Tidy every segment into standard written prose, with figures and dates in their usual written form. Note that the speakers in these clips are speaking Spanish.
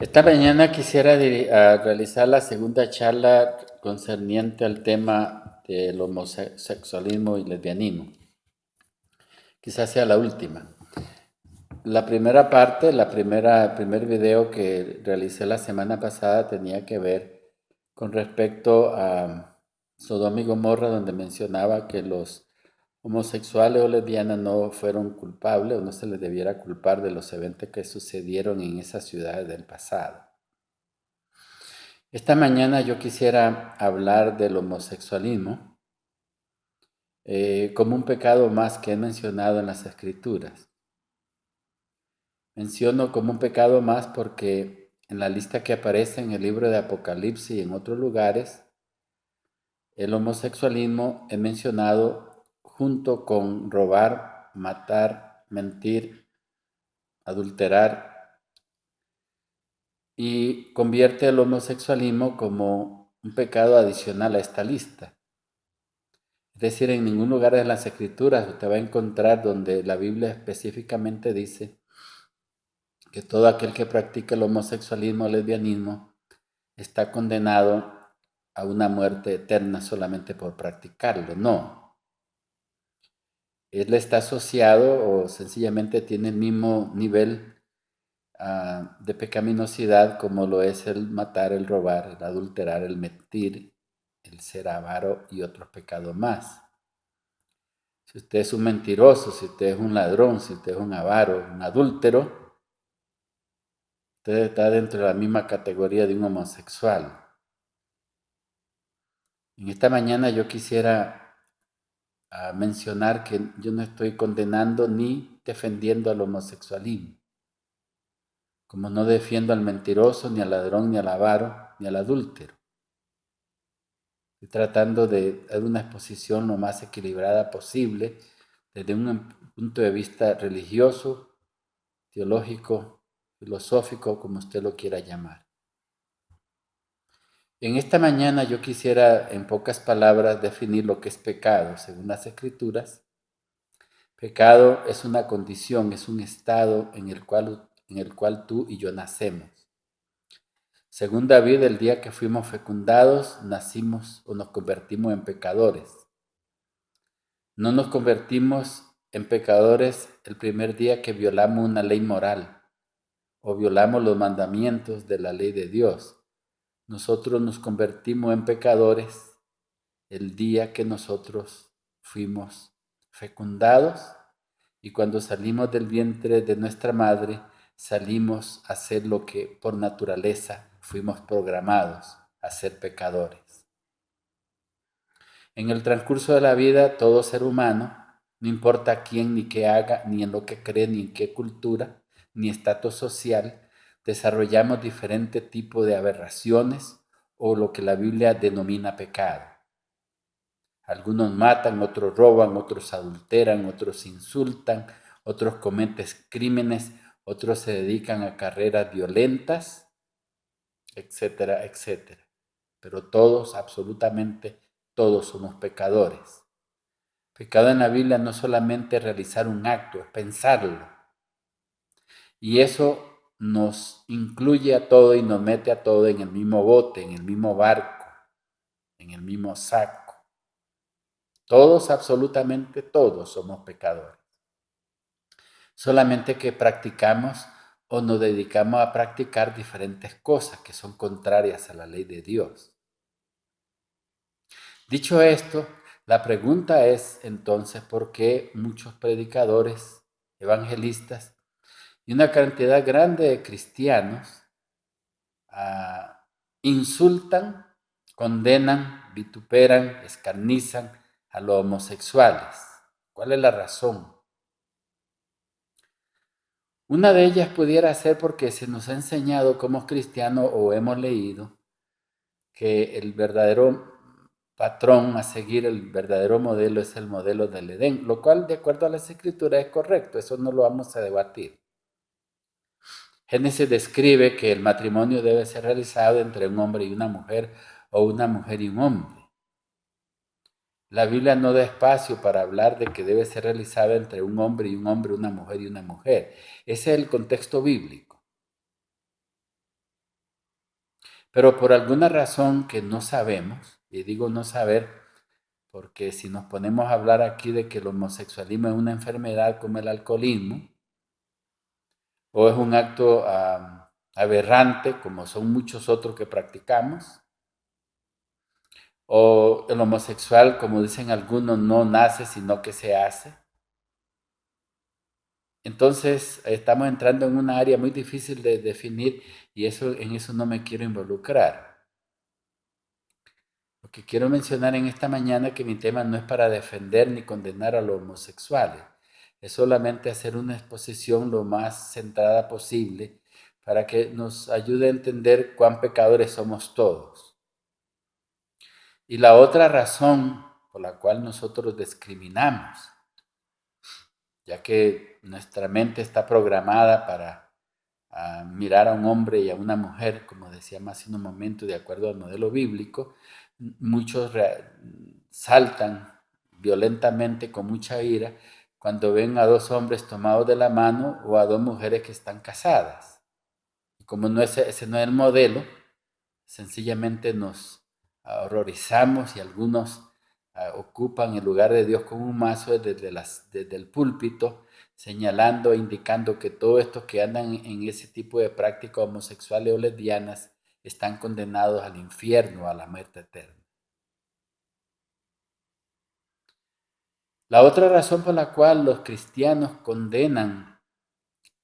Esta mañana quisiera realizar la segunda charla concerniente al tema del homosexualismo y lesbianismo. Quizás sea la última. La primera parte, el primer video que realicé la semana pasada tenía que ver con respecto a Sodoma y Gomorra, donde mencionaba que los homosexuales o lesbianas no fueron culpables o no se les debiera culpar de los eventos que sucedieron en esas ciudades del pasado. Esta mañana yo quisiera hablar del homosexualismo como un pecado más que he mencionado en las Escrituras. Menciono como un pecado más porque en la lista que aparece en el libro de Apocalipsis y en otros lugares, el homosexualismo es mencionado junto con robar, matar, mentir, adulterar, y convierte el homosexualismo como un pecado adicional a esta lista. Es decir, en ningún lugar de las Escrituras usted va a encontrar donde la Biblia específicamente dice que todo aquel que practica el homosexualismo o lesbianismo está condenado a una muerte eterna solamente por practicarlo. No. Él está asociado o sencillamente tiene el mismo nivel de pecaminosidad como lo es el matar, el robar, el adulterar, el mentir, el ser avaro y otros pecados más. Si usted es un mentiroso, si usted es un ladrón, si usted es un avaro, un adúltero, usted está dentro de la misma categoría de un homosexual. En esta mañana yo quisiera mencionar que yo no estoy condenando ni defendiendo al homosexualismo, como no defiendo al mentiroso, ni al ladrón, ni al avaro, ni al adúltero. Estoy tratando de dar una exposición lo más equilibrada posible desde un punto de vista religioso, teológico, filosófico, como usted lo quiera llamar. En esta mañana yo quisiera, en pocas palabras, definir lo que es pecado, según las Escrituras. Pecado es una condición, es un estado en el cual tú y yo nacemos. Según David, el día que fuimos fecundados, nacimos o nos convertimos en pecadores. No nos convertimos en pecadores el primer día que violamos una ley moral o violamos los mandamientos de la ley de Dios. Nosotros nos convertimos en pecadores el día que nosotros fuimos fecundados y cuando salimos del vientre de nuestra madre, salimos a ser lo que por naturaleza fuimos programados, a ser pecadores. En el transcurso de la vida, todo ser humano, no importa quién ni qué haga, ni en lo que cree, ni en qué cultura, ni estatus social, desarrollamos diferentes tipos de aberraciones o lo que la Biblia denomina pecado. Algunos matan, otros roban, otros adulteran, otros insultan, otros cometen crímenes, otros se dedican a carreras violentas, etcétera, etcétera. Pero todos, absolutamente todos somos pecadores. Pecado en la Biblia no solamente realizar un acto, es pensarlo. Y eso nos incluye a todo y nos mete a todo en el mismo bote, en el mismo barco, en el mismo saco. Todos, absolutamente todos somos pecadores. Solamente que practicamos o nos dedicamos a practicar diferentes cosas que son contrarias a la ley de Dios. Dicho esto, la pregunta es entonces por qué muchos predicadores, evangelistas y una cantidad grande de cristianos insultan, condenan, vituperan, escarnizan a los homosexuales. ¿Cuál es la razón? Una de ellas pudiera ser porque se nos ha enseñado como cristianos o hemos leído que el verdadero patrón a seguir, el verdadero modelo es el modelo del Edén, lo cual de acuerdo a las Escrituras es correcto, eso no lo vamos a debatir. Génesis describe que el matrimonio debe ser realizado entre un hombre y una mujer o una mujer y un hombre. La Biblia no da espacio para hablar de que debe ser realizado entre un hombre y un hombre, una mujer y una mujer. Ese es el contexto bíblico. Pero por alguna razón que no sabemos, y digo no saber, porque si nos ponemos a hablar aquí de que el homosexualismo es una enfermedad como el alcoholismo, o es un acto aberrante como son muchos otros que practicamos, o el homosexual, como dicen algunos, no nace sino que se hace. Entonces estamos entrando en una área muy difícil de definir y en eso no me quiero involucrar. Lo que quiero mencionar en esta mañana es que mi tema no es para defender ni condenar a los homosexuales, es solamente hacer una exposición lo más centrada posible para que nos ayude a entender cuán pecadores somos todos. Y la otra razón por la cual nosotros discriminamos, ya que nuestra mente está programada para mirar a un hombre y a una mujer, como decía más en un momento, de acuerdo al modelo bíblico, muchos saltan violentamente con mucha ira cuando ven a dos hombres tomados de la mano o a dos mujeres que están casadas. Y como ese no es el modelo, sencillamente nos horrorizamos y algunos ocupan el lugar de Dios con un mazo desde el púlpito, señalando e indicando que todos estos que andan en ese tipo de prácticas homosexuales o lesbianas están condenados al infierno, a la muerte eterna. La otra razón por la cual los cristianos condenan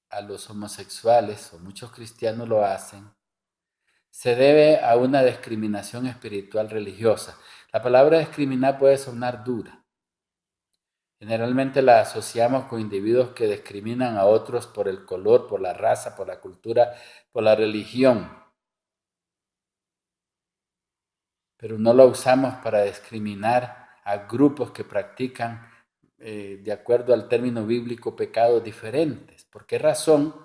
a los homosexuales, o muchos cristianos lo hacen, se debe a una discriminación espiritual religiosa. La palabra discriminar puede sonar dura. Generalmente la asociamos con individuos que discriminan a otros por el color, por la raza, por la cultura, por la religión. Pero no lo usamos para discriminar a grupos que practican, de acuerdo al término bíblico, pecados diferentes. ¿Por qué razón?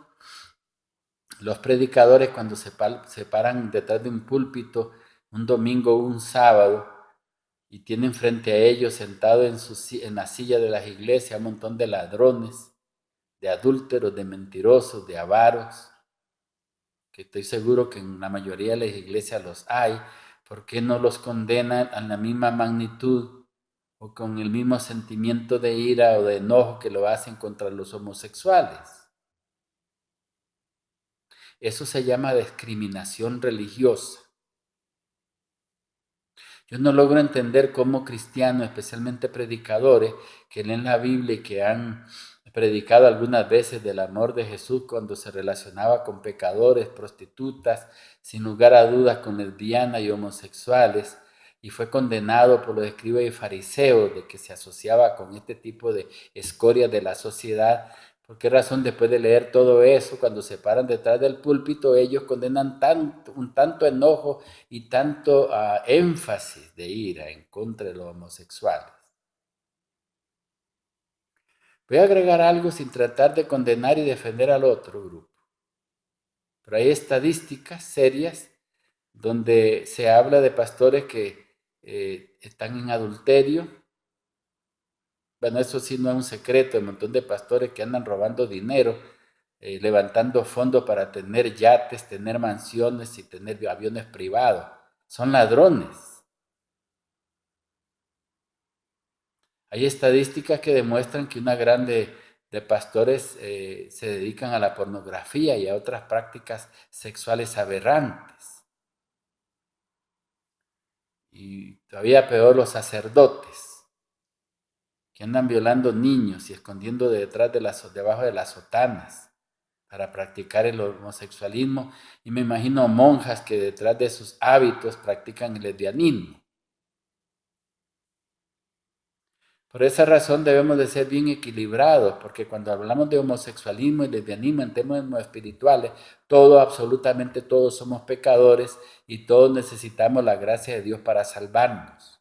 Los predicadores cuando se paran detrás de un púlpito un domingo o un sábado y tienen frente a ellos sentado en la silla de las iglesias un montón de ladrones, de adúlteros, de mentirosos, de avaros, que estoy seguro que en la mayoría de las iglesias los hay, ¿por qué no los condenan a la misma magnitud o con el mismo sentimiento de ira o de enojo que lo hacen contra los homosexuales? Eso se llama discriminación religiosa. Yo no logro entender cómo cristianos, especialmente predicadores, que leen la Biblia y que han predicado algunas veces del amor de Jesús cuando se relacionaba con pecadores, prostitutas, sin lugar a dudas con lesbianas y homosexuales, y fue condenado por los escribas y fariseos de que se asociaba con este tipo de escorias de la sociedad. ¿Por qué razón después de leer todo eso, cuando se paran detrás del púlpito, ellos condenan un tanto enojo y tanto énfasis de ira en contra de los homosexuales? Voy a agregar algo sin tratar de condenar y defender al otro grupo. Pero hay estadísticas serias donde se habla de pastores que están en adulterio. Bueno, eso sí no es un secreto, hay un montón de pastores que andan robando dinero, levantando fondos para tener yates, tener mansiones y tener aviones privados. Son ladrones. Hay estadísticas que demuestran que una grande de pastores se dedican a la pornografía y a otras prácticas sexuales aberrantes. Y todavía peor los sacerdotes, que andan violando niños y escondiendo debajo de las sotanas para practicar el homosexualismo. Y me imagino monjas que detrás de sus hábitos practican el lesbianismo. Por esa razón debemos de ser bien equilibrados, porque cuando hablamos de homosexualismo y lesbianismo en términos espirituales, absolutamente todos somos pecadores y todos necesitamos la gracia de Dios para salvarnos.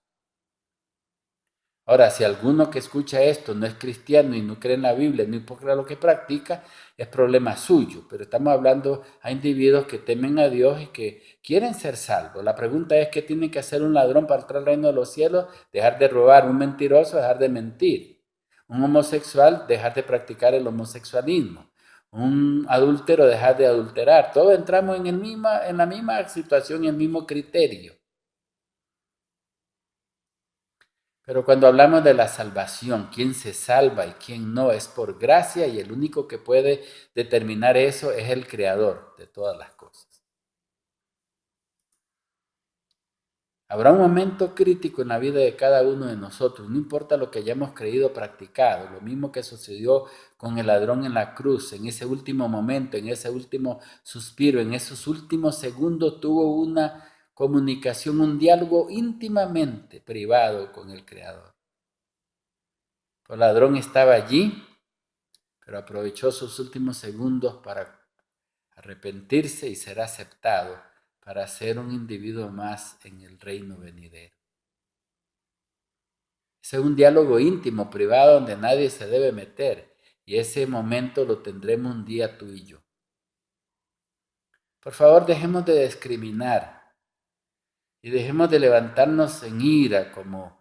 Ahora, si alguno que escucha esto no es cristiano y no cree en la Biblia, no importa lo que practica, es problema suyo. Pero estamos hablando a individuos que temen a Dios y que quieren ser salvos. La pregunta es, ¿qué tiene que hacer un ladrón para entrar al reino de los cielos? Dejar de robar. Un mentiroso, dejar de mentir. Un homosexual, dejar de practicar el homosexualismo. un adúltero dejar de adulterar. Todos entramos en la misma situación, en el mismo criterio. Pero cuando hablamos de la salvación, quién se salva y quién no, es por gracia y el único que puede determinar eso es el Creador de todas las cosas. Habrá un momento crítico en la vida de cada uno de nosotros, no importa lo que hayamos creído o practicado, lo mismo que sucedió con el ladrón en la cruz, en ese último momento, en ese último suspiro, en esos últimos segundos tuvo una comunicación, un diálogo íntimamente privado con el Creador. El ladrón estaba allí, pero aprovechó sus últimos segundos para arrepentirse y ser aceptado, para ser un individuo más en el reino venidero. Ese es un diálogo íntimo, privado, donde nadie se debe meter, y ese momento lo tendremos un día tú y yo. Por favor, dejemos de discriminar y dejemos de levantarnos en ira como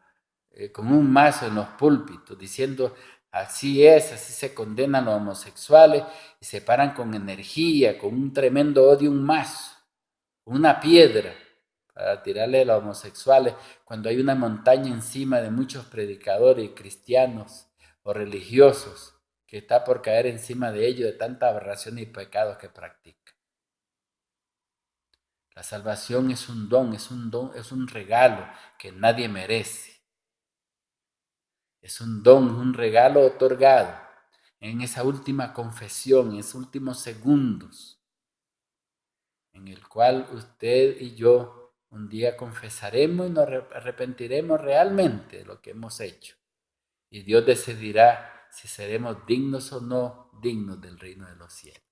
con un mazo en los púlpitos, diciendo así es, así se condenan los homosexuales, y se paran con energía, con un tremendo odio, un mazo, una piedra, para tirarle a los homosexuales, cuando hay una montaña encima de muchos predicadores y cristianos o religiosos que está por caer encima de ellos de tanta aberración y pecados que practican. La salvación es un don, es un regalo que nadie merece. Es un don, un regalo otorgado en esa última confesión, en esos últimos segundos, en el cual usted y yo un día confesaremos y nos arrepentiremos realmente de lo que hemos hecho. Y Dios decidirá si seremos dignos o no dignos del reino de los cielos.